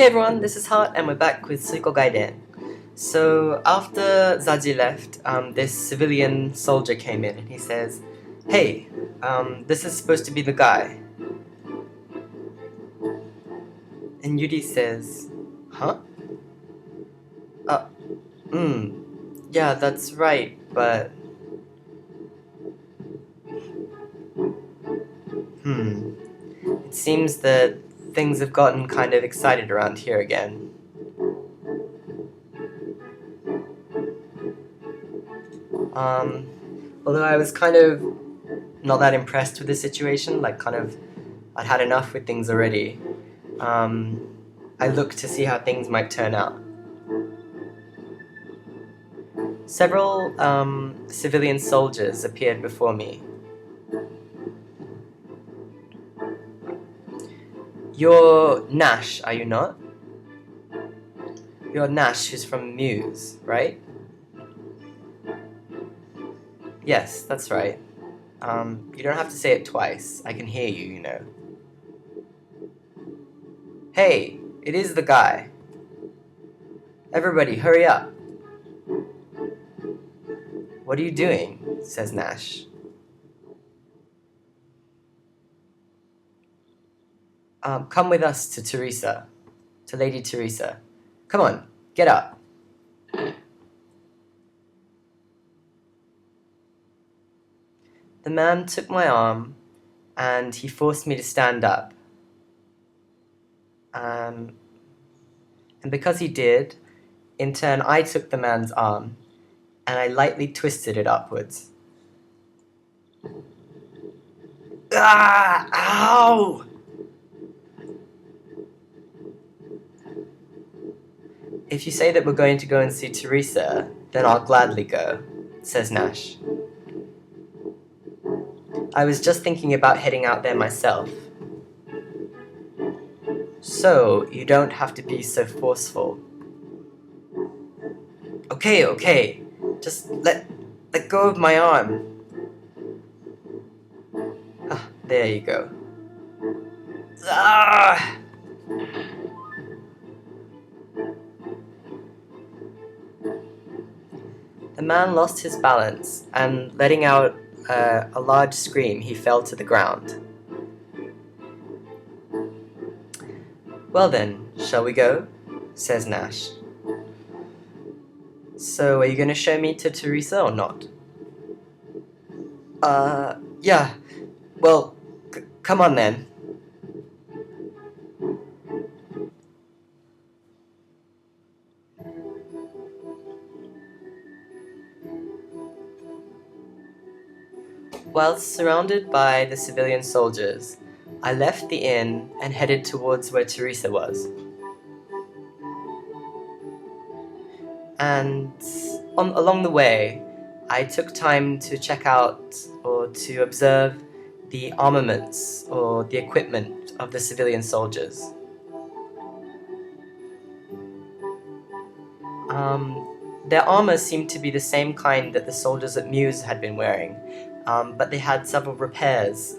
Hey everyone, this is Hart and we're back with Suikogaiden. So after Zaji left, this civilian soldier came in and he says, "Hey, this is supposed to be the guy." And Yuri says, "Huh? Uh, yeah, that's right, but... It seems that things have gotten kind of excited around here again." Although I was kind of not that impressed with the situation, I'd had enough with things already. I looked to see how things might turn out. Several civilian soldiers appeared before me. "You're Nash, are you not? You're Nash, who's from Muse, right?" "Yes, that's right. You don't have to say it twice. I can hear you, you know." "Hey, it is the guy. Everybody, hurry up." "What are you doing?" says Nash. "Come with us to Theresa, to Lady Theresa. Come on, get up." The man took my arm and he forced me to stand up. And because he did, in turn I took the man's arm and I lightly twisted it upwards. Ah! Ow! "If you say that we're going to go and see Theresa, then I'll gladly go," says Nash. "I was just thinking about heading out there myself." "So, you don't have to be so forceful." Okay. Just let go of my arm." Ah, there you go. Ah! The man lost his balance, and letting out a large scream, he fell to the ground. "Well then, shall we go?" says Nash. "So, are you going to show me to Theresa or not?" Yeah. Well, come on then." Whilst surrounded by the civilian soldiers, I left the inn and headed towards where Theresa was. And along the way, I took time to check out or to observe the armaments or the equipment of the civilian soldiers. Their armor seemed to be the same kind that the soldiers at Muse had been wearing, but they had several repairs,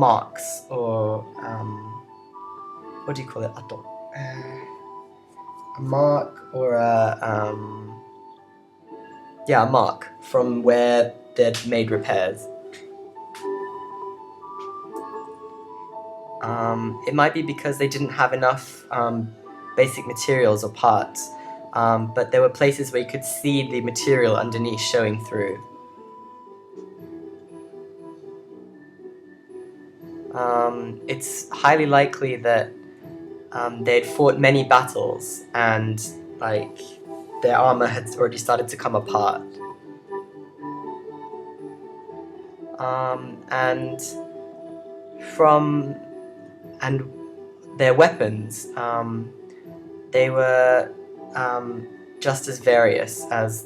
marks or what do you call it? Ato. A mark or a mark from where they'd made repairs. It might be because they didn't have enough basic materials or parts, but there were places where you could see the material underneath showing through. It's highly likely that they'd fought many battles and their armor had already started to come apart. And their weapons, they were just as various as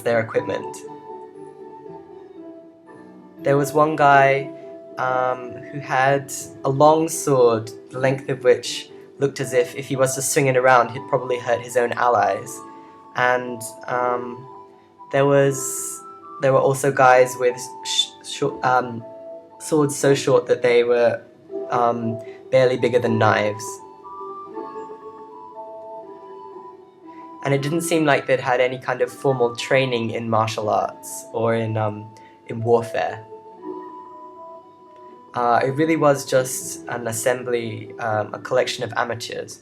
their equipment. There was one guy who had a long sword, the length of which looked as if he was to swing it around, he'd probably hurt his own allies. And there were also guys with swords so short that they were barely bigger than knives. And it didn't seem like they'd had any kind of formal training in martial arts or in warfare. It really was just an assembly, a collection of amateurs.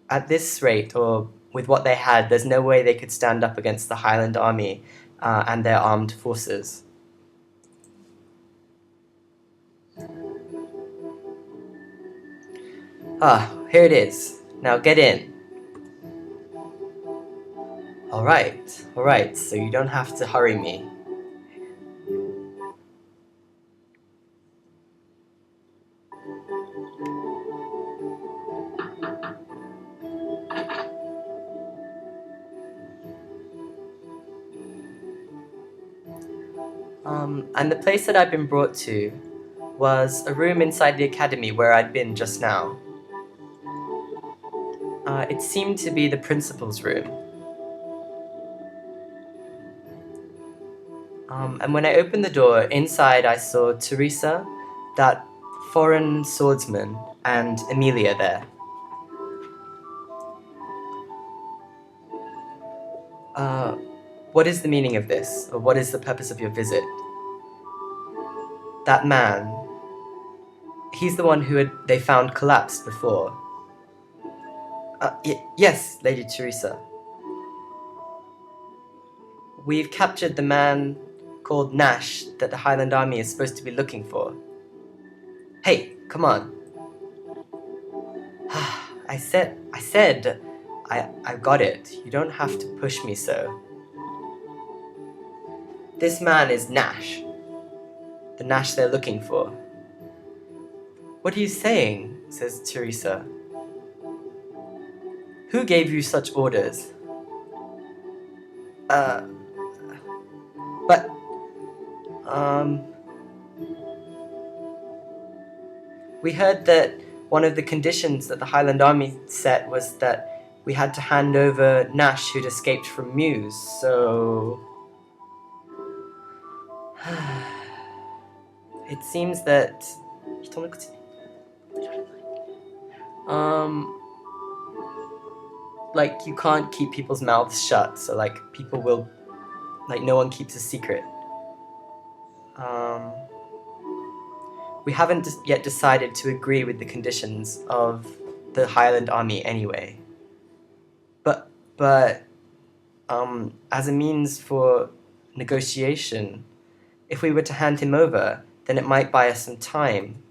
At this rate, or with what they had, there's no way they could stand up against the Highland Army and their armed forces. Here it is. Now get in. Alright, so you don't have to hurry me. And the place that I'd been brought to was a room inside the academy where I'd been just now. It seemed to be the principal's room. And when I opened the door, inside I saw Theresa, that foreign swordsman, and Emilia there. What is the meaning of this? Or what is the purpose of your visit? That man, he's the one who they found collapsed before. Yes, Lady Theresa. We've captured the man called Nash that the Highland Army is supposed to be looking for. Hey, come on. I said, I've got it. You don't have to push me so. This man is Nash. The Nash they're looking for. What are you saying? Says Theresa. Who gave you such orders? We heard that one of the conditions that the Highland Army set was that we had to hand over Nash, who'd escaped from Mews, so... It seems that... like, you can't keep people's mouths shut, so, like, people will... Like, no one keeps a secret. We haven't yet decided to agree with the conditions of the Highland Army anyway. But as a means for negotiation, if we were to hand him over, then it might buy us some time.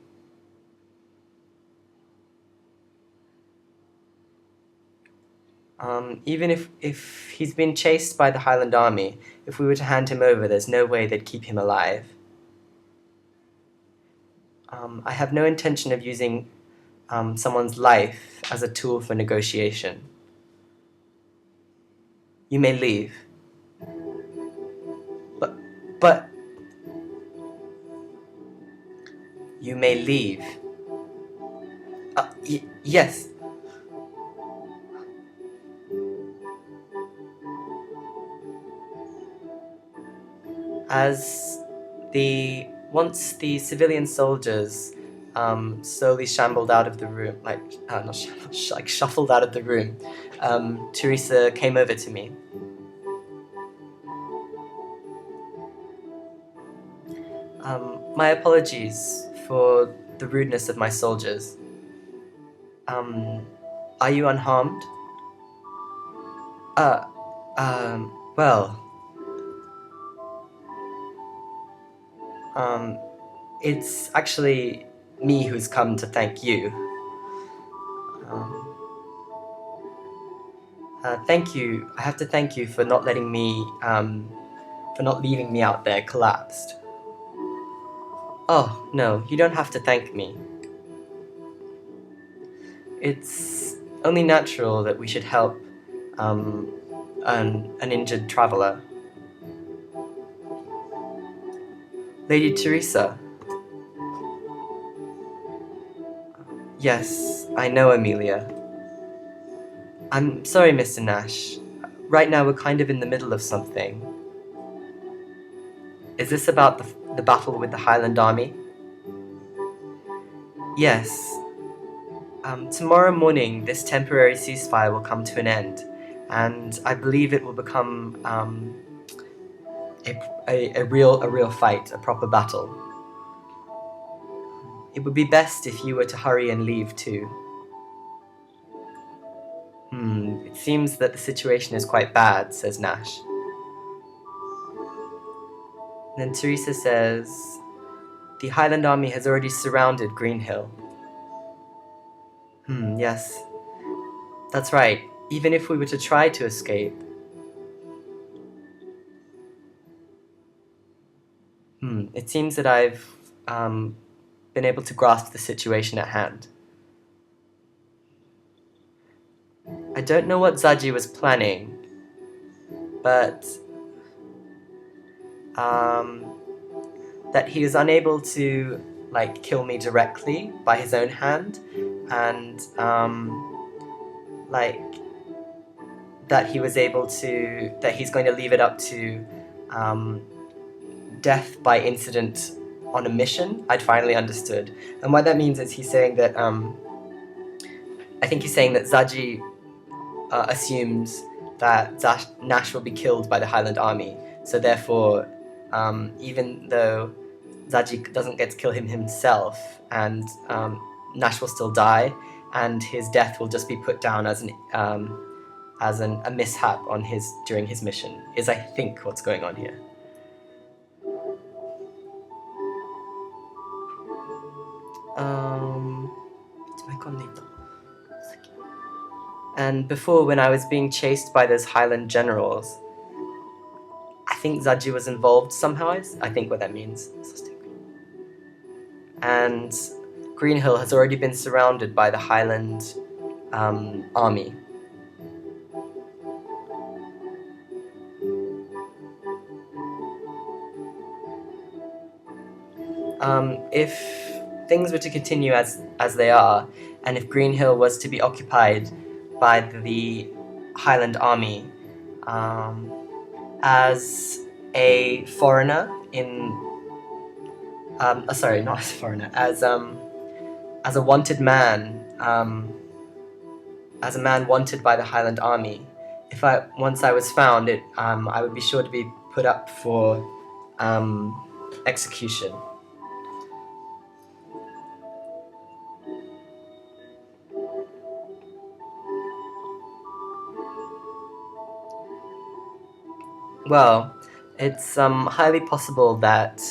Even if he's been chased by the Highland Army, if we were to hand him over, there's no way they'd keep him alive. I have no intention of using someone's life as a tool for negotiation. You may leave. But... You may leave. Yes. Once the civilian soldiers slowly shambled out of the room, shuffled out of the room, Theresa came over to me. My apologies for the rudeness of my soldiers. Are you unharmed? Well... it's actually me who's come to thank you. Thank you. I have to thank you for not letting me, for not leaving me out there collapsed. Oh, no, you don't have to thank me. It's only natural that we should help, an injured traveler. Lady Theresa. Yes, I know, Emilia. I'm sorry, Mr. Nash. Right now we're kind of in the middle of something. Is this about the battle with the Highland Army? Yes. Tomorrow morning, this temporary ceasefire will come to an end, and I believe it will become a real fight, a proper battle. It would be best if you were to hurry and leave too. It seems that the situation is quite bad, says Nash. Then Theresa says, the Highland Army has already surrounded Greenhill. Yes. That's right. Even if we were to try to escape. It seems that I've been able to grasp the situation at hand. I don't know what Zaji was planning, but that he is unable to kill me directly by his own hand, and that he's going to leave it up to death by incident on a mission. I'd finally understood. And what that means is he's saying that I think he's saying that Zaji assumes that Nash will be killed by the Highland Army, so therefore even though Zaji doesn't get to kill him himself, and Nash will still die, and his death will just be put down as a mishap during his mission, is I think what's going on here. And before, when I was being chased by those Highland generals, I think Zaji was involved somehow. I think what that means. And Greenhill has already been surrounded by the Highland army. If things were to continue as they are, and if Greenhill was to be occupied by the Highland army, as a foreigner as a wanted man, as a man wanted by the Highland army, once I was found, I would be sure to be put up for execution. Well, it's highly possible that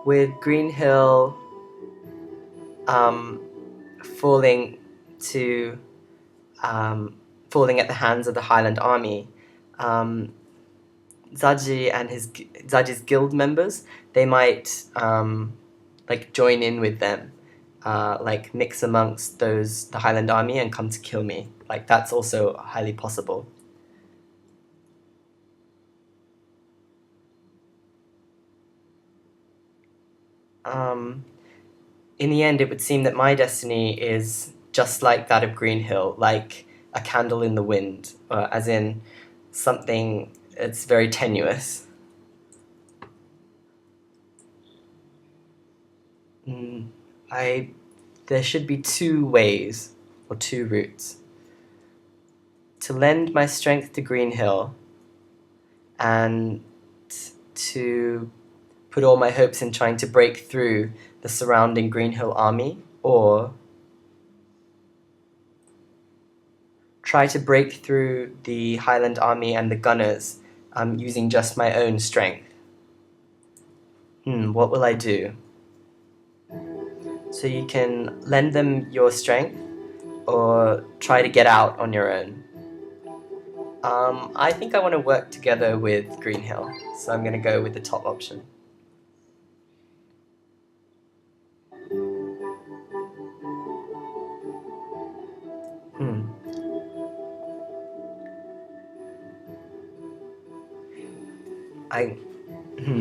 with Greenhill falling at the hands of the Highland army, Zaji's guild members, they might join in with them, mix amongst the Highland army and come to kill me. That's also highly possible. In the end, it would seem that my destiny is just like that of Greenhill, like a candle in the wind, as in something that's very tenuous. There should be two ways, or two routes. To lend my strength to Greenhill, and to put all my hopes in trying to break through the surrounding Greenhill army, or try to break through the Highland army and the gunners using just my own strength. What will I do? So you can lend them your strength, or try to get out on your own. I think I want to work together with Greenhill, so I'm going to go with the top option.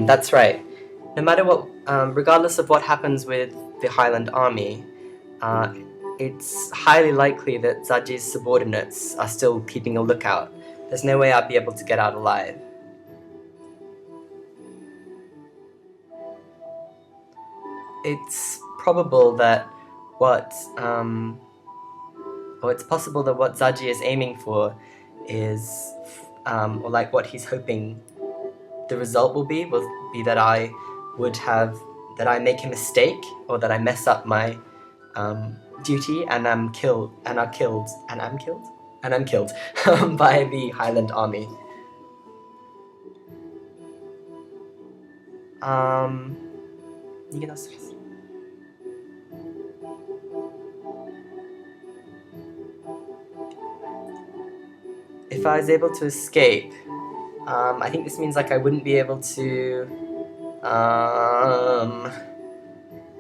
That's right. No matter what, regardless of what happens with the Highland army, it's highly likely that Zaji's subordinates are still keeping a lookout. There's no way I'd be able to get out alive. It's probable that what, or it's possible that what Zaji is aiming for is, or like what he's hoping the result will be that I make a mistake, or that I mess up my duty and I'm killed by the Highland army. If I was able to escape, I think this means like I wouldn't be able to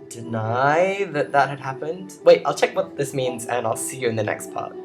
deny that had happened. Wait, I'll check what this means and I'll see you in the next part.